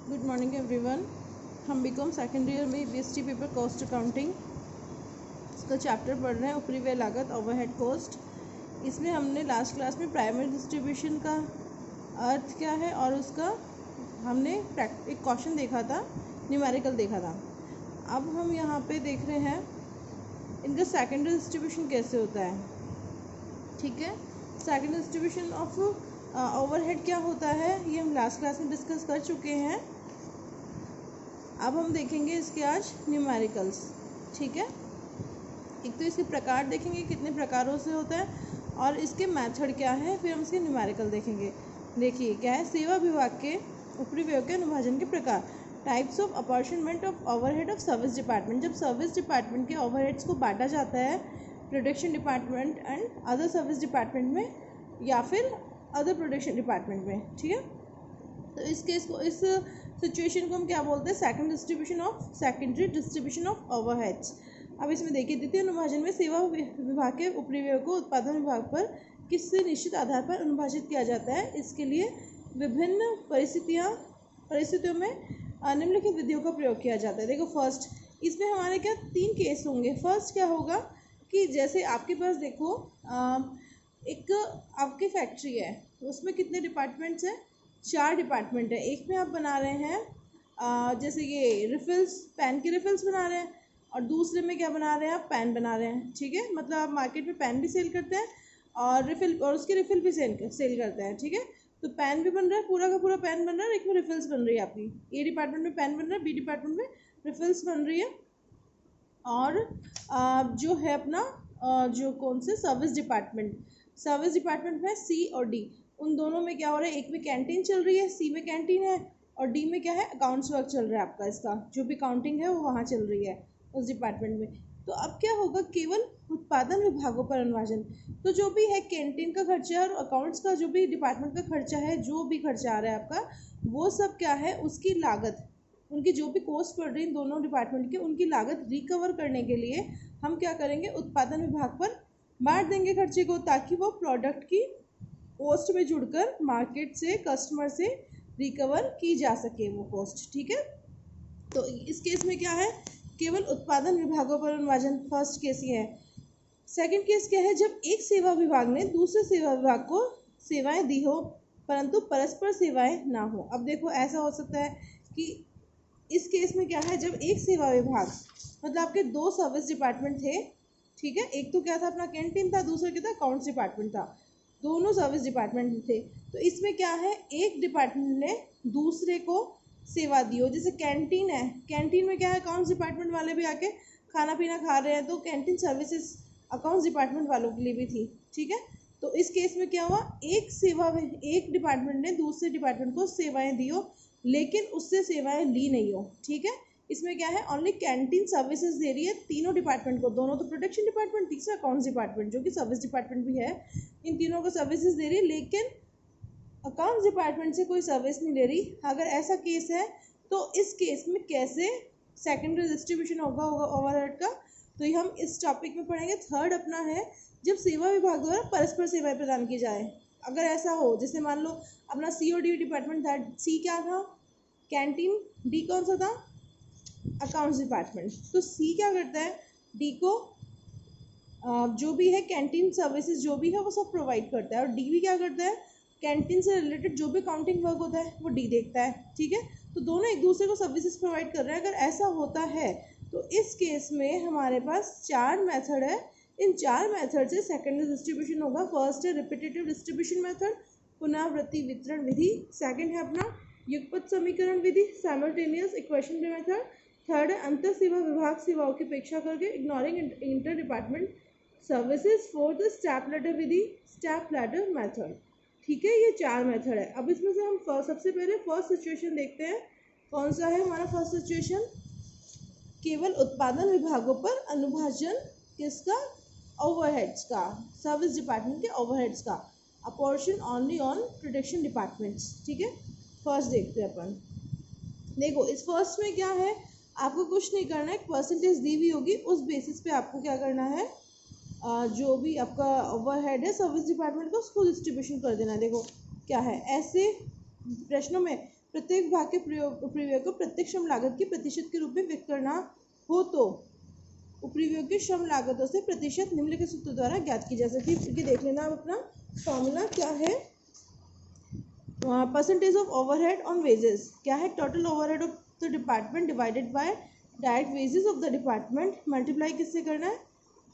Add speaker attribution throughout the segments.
Speaker 1: Good morning everyone. हम BCom second year में BST paper cost accounting इसका chapter पढ़ रहे हैं, ऊपरी व्यय लागत ओवरहेड कॉस्ट। इसमें हमने लास्ट क्लास में प्राइमरी डिस्ट्रीब्यूशन का अर्थ क्या है और उसका हमने एक क्वेश्चन देखा था, न्यूमेरिकल देखा था। अब हम यहाँ पे देख रहे हैं इनका सेकेंडरी डिस्ट्रीब्यूशन कैसे होता है। ठीक है, सेकेंडरी डिस्ट्रीब्यूशन ऑफ ओवरहेड क्या होता है ये हम लास्ट क्लास में डिस्कस कर चुके हैं। अब हम देखेंगे इसके आज न्यूमेरिकल्स। ठीक है, एक तो इसके प्रकार देखेंगे कितने प्रकारों से होता है और इसके मेथड क्या है, फिर हम इसके न्यूमेरिकल देखेंगे। देखिए क्या है, सेवा विभाग के ऊपरी व्यय के अनुभाजन के प्रकार, types of apportionment of overhead of service department. जब सर्विस डिपार्टमेंट के ओवरहेड्स को बांटा जाता है production department and other service department में या फिर अदर प्रोडक्शन डिपार्टमेंट में। ठीक है, तो इस केस को, इस सिचुएशन को हम क्या बोलते हैं, सेकेंडरी डिस्ट्रीब्यूशन ऑफ ओवरहेड्स। अब इसमें देखिए, द्वितीय अनुभाजन में सेवा विभाग के ऊपरी व्यय को उत्पादन विभाग पर किसी निश्चित आधार पर अनुभाजित किया जाता है। इसके लिए विभिन्न परिस्थितियों में निम्नलिखित विधियों का प्रयोग किया जाता है। देखो फर्स्ट, इसमें हमारे क्या 3 केस होंगे। फर्स्ट क्या होगा कि जैसे आपके पास देखो एक आपकी फैक्ट्री है, उसमें कितने डिपार्टमेंट्स हैं, 4 डिपार्टमेंट है। एक में आप बना रहे हैं जैसे ये रिफिल्स, पेन की रिफिल्स बना रहे हैं, और दूसरे में क्या बना रहे हैं, आप पेन बना रहे हैं। ठीक है, मतलब आप मार्केट में पेन भी सेल करते हैं और रिफिल और उसकी रिफिल भी सेल करते हैं। ठीक है, तो पेन भी बन रहा है, पूरा का पूरा पेन बन रहा है, एक में रिफिल्स बन रही है आपकी। ए डिपार्टमेंट में पेन बन रहा है, बी डिपार्टमेंट में रिफिल्स बन रही है। और जो है अपना जो कौन से सर्विस डिपार्टमेंट में सी और डी, उन दोनों में क्या हो रहा है, एक में कैंटीन चल रही है, सी में कैंटीन है, और डी में क्या है, अकाउंट्स वर्क चल रहा है आपका। इसका जो भी काउंटिंग है वो वहाँ चल रही है उस डिपार्टमेंट में। तो अब क्या होगा, केवल उत्पादन विभागों पर अनुभाजन। तो जो भी है कैंटीन का खर्चा और अकाउंट्स का जो भी डिपार्टमेंट का खर्चा है, जो भी खर्चा आ रहा है आपका, वो सब क्या है, उसकी लागत, उनकी जो भी कॉस्ट पड़ रही है दोनों डिपार्टमेंट के, उनकी लागत रिकवर करने के लिए हम क्या करेंगे, उत्पादन विभाग पर बांट देंगे खर्चे को, ताकि वो प्रोडक्ट की कॉस्ट में जुड़कर मार्केट से, कस्टमर से रिकवर की जा सके वो कॉस्ट। ठीक है, तो इस केस में क्या है, केवल उत्पादन विभागों पर अनुभाजन। फर्स्ट केस ये है। सेकंड केस क्या है, जब एक सेवा विभाग ने दूसरे सेवा विभाग को सेवाएं दी हो परंतु परस्पर सेवाएं ना हो। अब देखो ऐसा हो सकता है कि इस केस में क्या है, जब एक सेवा विभाग, मतलब आपके 2 सर्विस डिपार्टमेंट थे। ठीक है, एक तो क्या था अपना कैंटीन था, दूसरा क्या था, अकाउंट्स डिपार्टमेंट था। दोनों सर्विस डिपार्टमेंट थे। तो इसमें क्या है, एक डिपार्टमेंट ने दूसरे को सेवा दी हो। जैसे कैंटीन है, कैंटीन में क्या है, अकाउंट्स डिपार्टमेंट वाले भी आके खाना पीना खा रहे हैं, तो कैंटीन सर्विसेज अकाउंट्स डिपार्टमेंट वालों के लिए भी थी। ठीक है, तो इस केस में क्या हुआ, एक डिपार्टमेंट ने दूसरे डिपार्टमेंट को सेवाएं दी हो लेकिन उससे सेवाएं ली नहीं हो। ठीक है, इसमें क्या है, ओनली कैंटीन सर्विसेज दे रही है तीनों डिपार्टमेंट को, दोनों तो प्रोडक्शन डिपार्टमेंट, तीसरा अकाउंट्स डिपार्टमेंट जो कि सर्विस डिपार्टमेंट भी है, इन तीनों को सर्विसेज दे रही है, लेकिन अकाउंट्स डिपार्टमेंट से कोई सर्विस नहीं ले रही। अगर ऐसा केस है तो इस केस में कैसे सेकेंडरी डिस्ट्रीब्यूशन होगा ओवरहेड का, तो ये हम इस टॉपिक में पढ़ेंगे। थर्ड अपना है, जब सेवा विभाग द्वारा परस्पर सेवाएं प्रदान की जाए। अगर ऐसा हो, जैसे मान लो अपना सी और डी डिपार्टमेंट था, सी क्या था, कैंटीन, डी कौन सा था, अकाउंट्स डिपार्टमेंट। तो सी क्या करता है, डी को जो भी है कैंटीन सर्विसेज जो भी है वो सब प्रोवाइड करता है, और डी भी क्या करता है, कैंटीन से रिलेटेड जो भी काउंटिंग वर्क होता है वो डी देखता है। ठीक है, तो दोनों एक दूसरे को सर्विसेज प्रोवाइड कर रहे हैं। अगर ऐसा होता है तो इस केस में हमारे पास 4 मेथड है। इन 4 मेथड से सेकेंडरी डिस्ट्रीब्यूशन होगा। फर्स्ट है रिपीटेटिव डिस्ट्रीब्यूशन मेथड, पुनरावृत्ति वितरण विधि। सेकंड है अपना युगपत समीकरण विधि, साइमल्टेनियस इक्वेशन मेथड। थर्ड है अंतर सेवा विभाग सेवाओं की उपेक्षा करके, ignoring inter department services. Fourth step ladder विधि, स्टेप लैडर मेथड। ठीक है, ये 4 मेथड है। अब इसमें से हम सबसे पहले फर्स्ट सिचुएशन देखते हैं। कौन सा है हमारा फर्स्ट सिचुएशन, केवल उत्पादन विभागों पर अनुभाजन किसका, ओवरहेड्स का, सर्विस डिपार्टमेंट के ओवरहेड्स का, apportion only on production departments. ठीक है, फर्स्ट देखते हैं अपन। देखो इस फर्स्ट में क्या है, आपको कुछ नहीं करना है, एक परसेंटेज दी हुई होगी, उस बेसिस पे आपको क्या करना है, जो भी आपका ओवरहेड है सर्विस डिपार्टमेंट का, उसको डिस्ट्रीब्यूशन कर देना है। देखो क्या है, ऐसे प्रश्नों में प्रत्येक विभाग के उपरिव्यय को प्रत्येक श्रम लागत की प्रतिशत के रूप में व्यक्त करना हो तो उपरिव्यय की श्रम लागतों से प्रतिशत निम्नलिखित सूत्र द्वारा ज्ञात की जा सकती है। देख लेना अब अपना फॉर्मूला क्या है। Percentage of overhead on wages क्या है, total overhead of the department divided by direct wages of the department, multiply किससे करना है,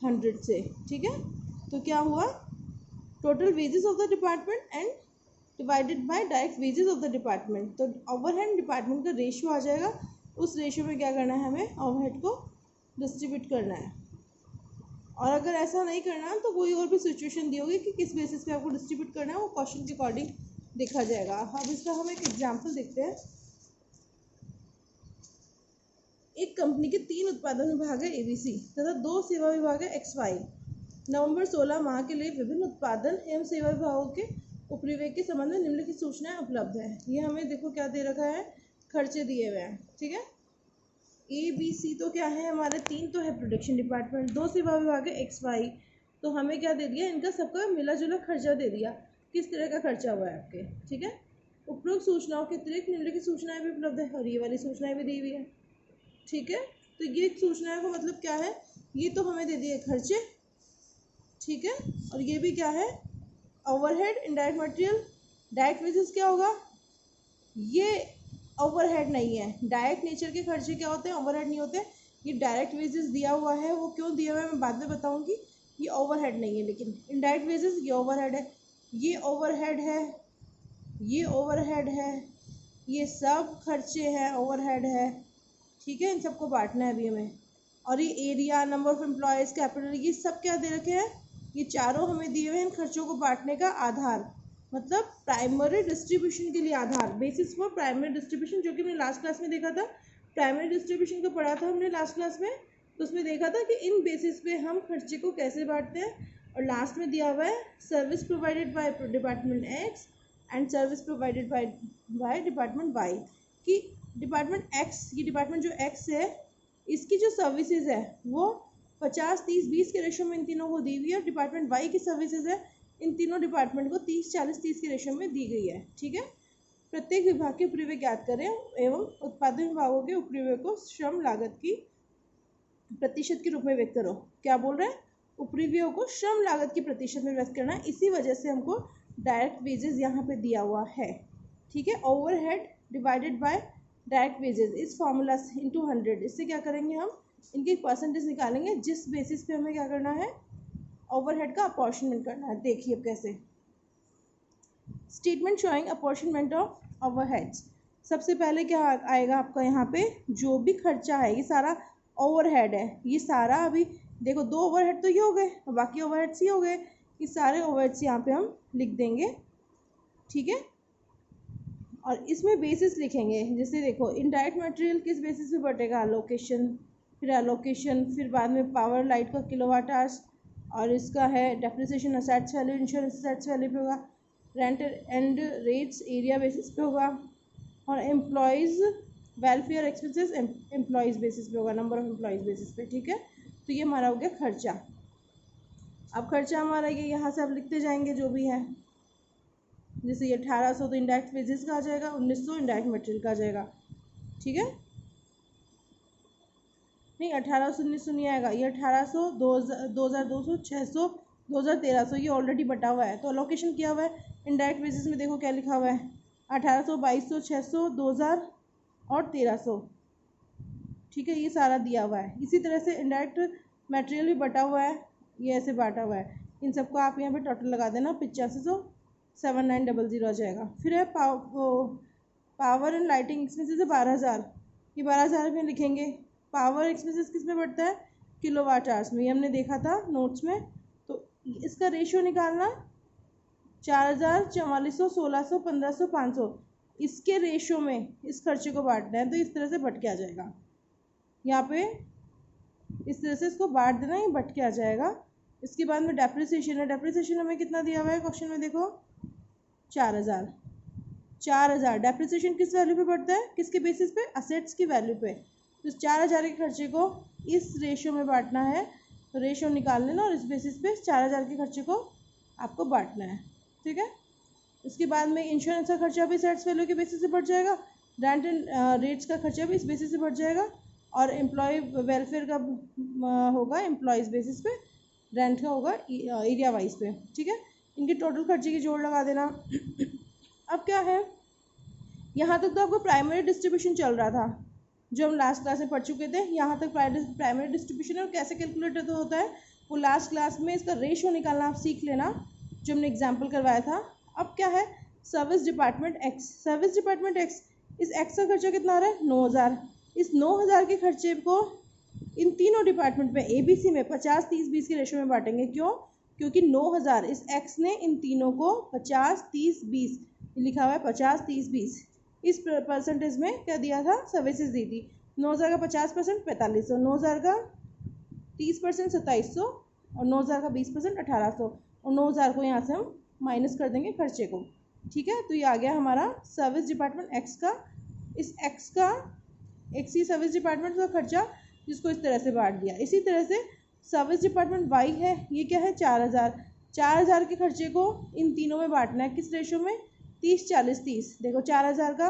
Speaker 1: 100 से। ठीक है, तो क्या हुआ, total wages of the department and divided by direct wages of the department. तो ओवरहेड डिपार्टमेंट का रेशियो आ जाएगा, उस रेशियो में क्या करना है, हमें ओवरहेड को डिस्ट्रीब्यूट करना है। और अगर ऐसा नहीं करना तो कोई और भी सिचुएशन दी होगी कि किस बेसिस पे आपको डिस्ट्रीब्यूट करना है, वो क्वेश्चन के अकॉर्डिंग देखा जाएगा। अब इसका हम एक एग्जाम्पल देखते हैं। एक कंपनी के 3 उत्पादन विभाग है ABC तथा 2 सेवा विभाग है XY। नवंबर 16 माह के लिए विभिन्न उत्पादन एवं सेवा विभागों के उपरिव्यय के संबंध में निम्नलिखित सूचनाएं उपलब्ध है। ये हमें देखो क्या दे रखा है, खर्चे दिए हुए हैं। ठीक है, ABC तो क्या है हमारे 3 तो है प्रोडक्शन डिपार्टमेंट, 2 सेवा विभाग है XY। तो हमें क्या दे दिया, इनका सबका मिला जुला खर्चा दे दिया, किस तरह का खर्चा हुआ है आपके। ठीक है, उपरोक्त सूचनाओं के अतिरिक्त निम्नलिखित सूचनाएं भी उपलब्ध है और ये वाली सूचनाएं भी दी हुई है। ठीक है, तो ये सूचनाएं का मतलब क्या है, ये तो हमें दे दिए खर्चे। ठीक है, और ये भी क्या है, overhead, indirect material, direct wages क्या होगा, ये ओवरहेड नहीं है। डायरेक्ट नेचर के खर्चे क्या होते हैं, ओवरहेड नहीं होते। ये डायरेक्ट वेजेस दिया हुआ है, वो क्यों दिया हुआ है मैं बाद में बताऊंगी। ये ओवरहेड नहीं है, लेकिन इनडायरेक्ट वेजेस ये ओवरहेड है, ये ओवरहेड है, ये ओवरहेड है, ये सब खर्चे हैं, ओवरहेड है। ठीक है, इन सबको बांटना है अभी हमें। और ये area, number of employees, capital, ये सब क्या दे रखे हैं, ये चारों हमें दिए हुए हैं इन खर्चों को बांटने का आधार, मतलब प्राइमरी डिस्ट्रीब्यूशन के लिए आधार, बेसिस फॉर प्राइमरी डिस्ट्रीब्यूशन, जो कि हमने लास्ट क्लास में देखा था। प्राइमरी डिस्ट्रीब्यूशन को पढ़ा था हमने लास्ट क्लास में, तो उसमें देखा था कि इन बेसिस पे हम खर्चे को कैसे बांटते हैं। और लास्ट में दिया हुआ है service provided by department X and service provided by department Y, कि डिपार्टमेंट X, ये डिपार्टमेंट जो X है, इसकी जो सर्विसेज है वो 50-30-20 के रेशो में इन तीनों को दी हुई है। डिपार्टमेंट Y की सर्विसेज है, इन तीनों डिपार्टमेंट को 30-40-30 के रेशो में दी गई है। ठीक है, प्रत्येक विभाग के उपरिव्यय ज्ञात करें एवं उत्पादन विभागों के उपरिव्यय को श्रम लागत की प्रतिशत के रूप में व्यक्त करो। क्या बोल रहे हैं, उपरिव्यय को श्रम लागत की प्रतिशत में व्यक्त करना है, इसी वजह से हमको डायरेक्ट वेजेस यहाँ पे दिया हुआ है। ठीक है, overhead divided by direct wages इस फॉर्मूला इंटू 100, इससे क्या करेंगे, हम इनके परसेंटेज निकालेंगे, जिस बेसिस पे हमें क्या करना है, ओवरहेड का अपॉर्शनमेंट करना है। देखिए अब कैसे, statement showing apportionment of overheads. सबसे पहले क्या आएगा आपका, यहाँ पे जो भी खर्चा है ये सारा ओवरहेड है, ये सारा अभी देखो 2 ओवरहेड तो ये हो गए, बाकी ओवरहेड्स ही हो गए, ये सारे ओवरहेड्स यहाँ पे हम लिख देंगे। ठीक है, और इसमें बेसिस लिखेंगे, जैसे देखो इनडायरेक्ट मटेरियल किस बेसिस पे बटेगा, एलोकेशन, फिर एलोकेशन, फिर बाद में पावर लाइट का किलोवाट आवर्स, और इसका है depreciation assets value, insurance assets value पे होगा, rent and rates area basis पे होगा, और employees welfare expenses employees basis पे होगा, नंबर ऑफ एम्प्लॉयज़ बेसिस पे। ठीक है, तो ये हमारा हो गया खर्चा। अब खर्चा हमारा ये यहाँ से अब लिखते जाएंगे जो भी है, जैसे ये 1800 तो इंडायरेक्ट वेजेस का आ जाएगा, 1900 इंडायरेक्ट मटेरियल का आ जाएगा। ठीक है, नहीं 1800 1900 नहीं आएगा, ये 1800 2200 600 2300 ये ऑलरेडी बटा हुआ है, तो अलोकेशन किया हुआ है। इंडायरेक्ट बेसिस में देखो क्या लिखा हुआ है, 1800 2200 600 2000 और 1300। ठीक है, ये सारा दिया हुआ है। इसी तरह से इंडायरेक्ट मटेरियल भी बटा हुआ है, ये ऐसे बांटा हुआ है। इन सबको आप यहाँ पे टोटल लगा देना, 8500 7900 आ जाएगा। फिर है पावर एंड लाइटिंग एक्सपेंसेस है 12000, ये 12000 में लिखेंगे। पावर एक्सपेंसेस किस में बढ़ता है, किलोवाट आवर्स में, ये हमने देखा था नोट्स में। तो इसका रेशियो निकालना 4000 4400 1600 1500 500, इसके रेशियो में इस खर्चे को बांटना है, तो इस तरह से बट के आ जाएगा। यहाँ पे इस तरह से इसको बांट देना, ये बट के आ जाएगा। इसके बाद में डेप्रिसिएशन है, डेप्रिसिएशन हमें कितना दिया हुआ है क्वेश्चन में, देखो 4000 डेप्रिसिएशन किस वैल्यू पे बढ़ता है, किसके बेसिस पे, असेट्स की वैल्यू पे। तो 4000 के खर्चे को इस रेशियो में बांटना है, तो रेशियो निकाल लेना और इस बेसिस पे 4000 के खर्चे को आपको बांटना है। ठीक है, उसके बाद में इंश्योरेंस का खर्चा भी असेट्स वैल्यू के बेसिस पे बढ़ जाएगा, रेंट एंड रेट्स का खर्चा भी इस बेसिस से बढ़ जाएगा, और एम्प्लॉय वेलफेयर का होगा एम्प्लॉयज़ बेसिस पे, रेंट का होगा एरिया वाइज पे। ठीक है, इनके टोटल खर्चे की जोड़ लगा देना। अब क्या है, यहाँ तक तो आपको प्राइमरी डिस्ट्रीब्यूशन चल रहा था जो हम लास्ट क्लास में पढ़ चुके थे। यहाँ तक प्राइमरी डिस्ट्रीब्यूशन और कैसे कैलकुलेट होता है वो लास्ट क्लास में इसका रेशियो निकालना आप सीख लेना, जो हमने एग्जाम्पल करवाया था। अब क्या है, service department x, service department x, इस एक्स का खर्चा कितना आ रहा है 9000। इस 9000 के खर्चे को इन तीनों डिपार्टमेंट में ABC में 50-30-20 के रेशियो में बांटेंगे। क्यों? क्योंकि 9000 इस एक्स ने इन तीनों को 50-30-20 लिखा हुआ है, 50-30-20 इस परसेंटेज में क्या दिया था, सर्विसेज दी थी। 9000 का 50% 4500, 9000 का 30% 2700, और 9000 का 20% 1800, और 9000 को यहाँ से हम माइनस कर देंगे खर्चे को। ठीक है, तो ये आ गया हमारा सर्विस डिपार्टमेंट एक्स का, इस एक्स का एक्स ही सर्विस डिपार्टमेंट का खर्चा, जिसको इस तरह से बांट दिया। इसी तरह से सर्विस डिपार्टमेंट वाई है, ये क्या है 4000, 4000 के खर्चे को इन तीनों में बांटना है, किस रेशो में, 30-40-30। देखो 4000 का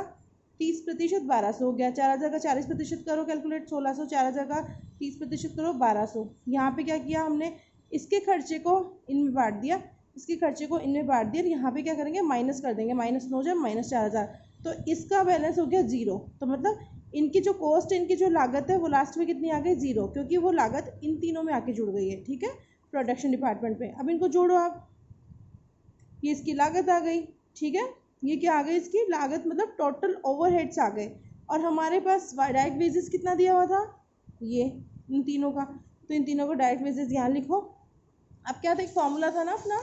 Speaker 1: 30% 1200 हो गया, 4000 का 40% करो कैलकुलेट 1600, 4000 का 30% करो 1200। यहाँ पे क्या किया हमने, इसके खर्चे को इनमें बांट दिया, इसके खर्चे को इनमें बांट दिया, यहाँ पे क्या करेंगे, माइनस कर देंगे, -9 माइनस 4000, तो इसका बैलेंस हो गया 0। तो मतलब इनकी जो कॉस्ट है, इनकी जो लागत है वो लास्ट में कितनी आ गई, 0, क्योंकि वो लागत इन तीनों में आके जुड़ गई है। ठीक है, प्रोडक्शन डिपार्टमेंट पे। अब इनको जोड़ो आप, ये इसकी लागत आ गई। ठीक है, ये क्या आ गई, इसकी लागत, मतलब टोटल ओवरहेड्स आ गए। और हमारे पास डायरेक्ट वेजेस कितना दिया हुआ था, ये इन तीनों का, तो इन तीनों को डायरेक्ट वेजेस यहाँ लिखो। अब क्या था, एक फॉर्मूला था ना अपना,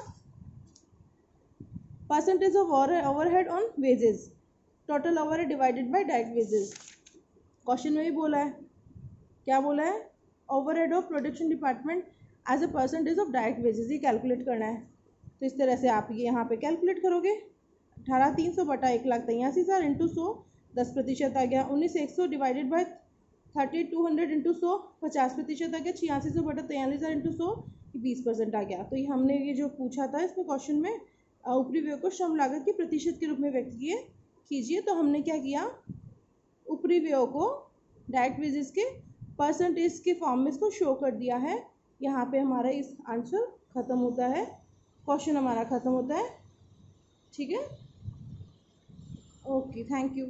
Speaker 1: percentage of overhead on wages, total overhead divided by direct wages. Question में भी बोला है, क्या बोला है, overhead of production department as a percentage of direct wages, ये कैलकुलेट करना है। तो इस तरह से आप ये यहाँ पे कैलकुलेट करोगे, 18,300 बटा 1,83,000 इंटू 100 10% आ गया, 19,100 डिवाइडेड बाई 3200 इंटू 100 50% आ गया, 8600 बटा 43,000 इंटू 100 20% आ गया। तो ये हमने ये जो पूछा था इसमें क्वेश्चन में, ऊपरी व्यय को श्रम लागत के प्रतिशत के रूप में व्यक्त कीजिए। तो हमने क्या किया, ऊपरी व्यय को डायरेक्ट वेजेस के परसेंटेज के फॉर्म में इसको शो कर दिया है। यहाँ पे हमारा इस आंसर खत्म होता है, क्वेश्चन हमारा खत्म होता है। ठीक है, ओके, थैंक यू।